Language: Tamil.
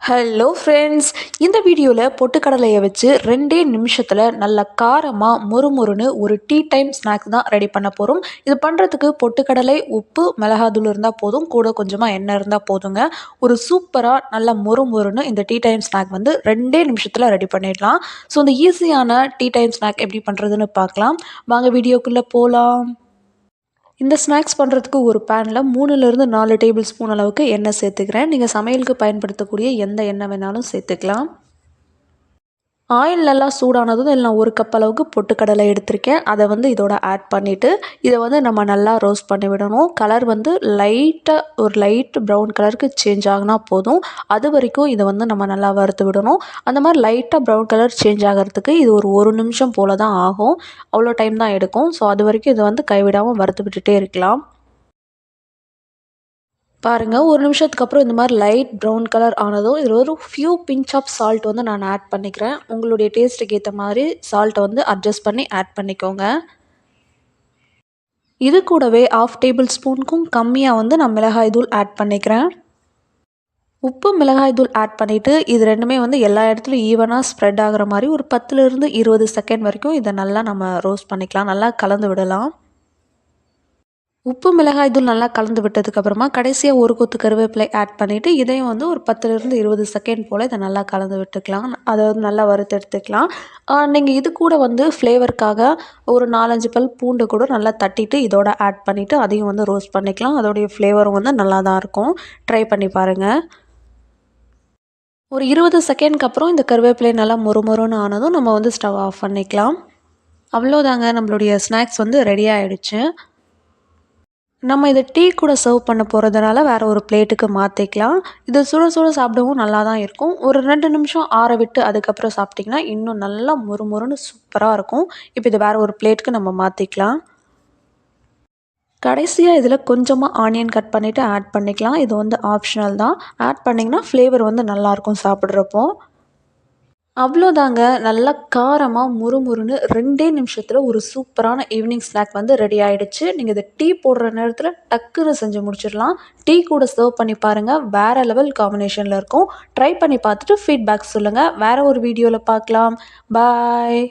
ஹலோ ஃப்ரெண்ட்ஸ், இந்த வீடியோவில் பொட்டுக்கடலையை வச்சு 2 நிமிஷத்தில் நல்ல காரமாக மொறுமொறுன்னு ஒரு டீ டைம் ஸ்நாக்ஸ் தான் ரெடி பண்ண போகிறோம். இது பண்ணுறதுக்கு பொட்டுக்கடலை, உப்பு, மிளகாத்தூள் இருந்தால் போதும், கூட கொஞ்சமாக எண்ணெய் இருந்தால் போதுங்க. ஒரு சூப்பராக நல்ல மொறுமொறுன்னு இந்த டீ டைம் ஸ்நாக் வந்து 2 நிமிஷத்தில் ரெடி பண்ணிடலாம். ஸோ இந்த ஈஸியான டீ டைம் ஸ்நாக் எப்படி பண்ணுறதுன்னு பார்க்கலாம். வாங்க வீடியோக்குள்ளே போகலாம். இந்த ஸ்நாக்ஸ் பண்ணுறதுக்கு ஒரு பேனில் 3லேருந்து 4 டேபிள் ஸ்பூன் அளவுக்கு எண்ணெய் சேர்த்துக்கிறேன். நீங்கள் சமையலுக்கு பயன்படுத்தக்கூடிய எந்த எண்ணெய் வேணாலும் சேர்த்துக்கலாம். ஆயில் நல்லா சூடானதும் இதில் நான் 1 கப் அளவுக்கு பொட்டுக்கடலை எடுத்திருக்கேன். அதை வந்து இதோட ஆட் பண்ணிவிட்டு இதை வந்து நம்ம நல்லா ரோஸ்ட் பண்ணி விடணும். கலர் வந்து ஒரு லைட் ப்ரௌன் கலருக்கு சேஞ்ச் ஆகினா போதும். அது வரைக்கும் இதை வந்து நம்ம நல்லா வறுத்து விடணும். அந்த மாதிரி லைட்டாக ப்ரௌன் கலர் சேஞ்ச் ஆகிறதுக்கு இது ஒரு நிமிஷம் போல் தான் ஆகும். அவ்வளோ டைம் தான் எடுக்கும். ஸோ அது வரைக்கும் இதை வந்து கைவிடாமல் வறுத்து விட்டுட்டே இருக்கலாம். பாருங்கள், ஒரு நிமிஷத்துக்கு அப்புறம் இந்த மாதிரி லைட் ப்ரௌன் கலர் ஆனதும் இதில் ஒரு ஃபியூ பிஞ்ச் ஆஃப் சால்ட் வந்து நான் ஆட் பண்ணிக்கிறேன். உங்களுடைய டேஸ்ட்டுக்கு ஏற்ற மாதிரி சால்ட்டை வந்து அட்ஜஸ்ட் பண்ணி ஆட் பண்ணிக்கோங்க. இது கூடவே 1/2 டேபிள் ஸ்பூனுக்கும் கம்மியாக வந்து நான் மிளகாய் தூள் ஆட் பண்ணிக்கிறேன். உப்பு, மிளகாய் தூள் ஆட் பண்ணிவிட்டு இது ரெண்டுமே வந்து எல்லா இடத்துலையும் ஈவனாக ஸ்ப்ரெட் ஆகிற மாதிரி ஒரு 10லேருந்து 20 செகண்ட் வரைக்கும் இதை நல்லா நம்ம ரோஸ்ட் பண்ணிக்கலாம். நல்லா கலந்து விடலாம். உப்பு, மிளகாய் தூள் நல்லா கலந்து விட்டதுக்கப்புறமா கடைசியாக ஒரு கொத்து கருவேப்பிலை ஆட் பண்ணிவிட்டு இதையும் வந்து ஒரு 10லேருந்து 20 செகண்ட் போல் இதை நல்லா கலந்து விட்டுக்கலாம். அதை வந்து நல்லா வறுத்து எடுத்துக்கலாம். நீங்கள் இது கூட வந்து ஃப்ளேவருக்காக ஒரு 4-5 பல் பூண்டு கூட நல்லா தட்டிட்டு இதோட ஆட் பண்ணிவிட்டு அதையும் வந்து ரோஸ்ட் பண்ணிக்கலாம். அதோடைய ஃப்ளேவரும் வந்து நல்லா தான் இருக்கும். ட்ரை பண்ணி பாருங்கள். ஒரு 20 செகண்ட்க்கு அப்புறம் இந்த கருவேப்பிலை நல்லா மொறுமொறுன்னு ஆனதும் நம்ம வந்து ஸ்டவ் ஆஃப் பண்ணிக்கலாம். அவ்வளோதாங்க, நம்மளுடைய ஸ்நாக்ஸ் வந்து ரெடி ஆகிடுச்சு. நம்ம இதை டீ கூட சர்வ் பண்ண போகிறதுனால வேறு ஒரு பிளேட்டுக்கு மாற்றிக்கலாம். இது சுட சுட சாப்பிடவும் நல்லா தான் இருக்கும். ஒரு 2 நிமிஷம் ஆற விட்டு அதுக்கப்புறம் சாப்பிட்டிங்கன்னா இன்னும் நல்லா மொறுமொறுன்னு சூப்பராக இருக்கும். இப்போ இதை வேறு ஒரு பிளேட்டுக்கு நம்ம மாற்றிக்கலாம். கடைசியாக இதில் கொஞ்சமாக ஆனியன் கட் பண்ணிவிட்டு ஆட் பண்ணிக்கலாம். இது வந்து ஆப்ஷனல் தான். ஆட் பண்ணிங்கன்னா ஃப்ளேவர் வந்து நல்லாயிருக்கும் சாப்பிட்றப்போ. அவ்வளோதாங்க, நல்லா காரமாக முறுமுறுன்னு 2 நிமிஷத்தில் ஒரு சூப்பரான ஈவினிங் ஸ்நாக் வந்து ரெடி ஆகிடுச்சு. நீங்கள் இதை டீ போடுற நேரத்தில் டக்குன்னு செஞ்சு முடிச்சிடலாம். டீ கூட சர்வ் பண்ணி பாருங்கள், வேறு லெவல் காம்பினேஷனில் இருக்கும். ட்ரை பண்ணி பார்த்துட்டு ஃபீட்பேக் சொல்லுங்கள். வேறு ஒரு வீடியோவில் பார்க்கலாம். பாய்.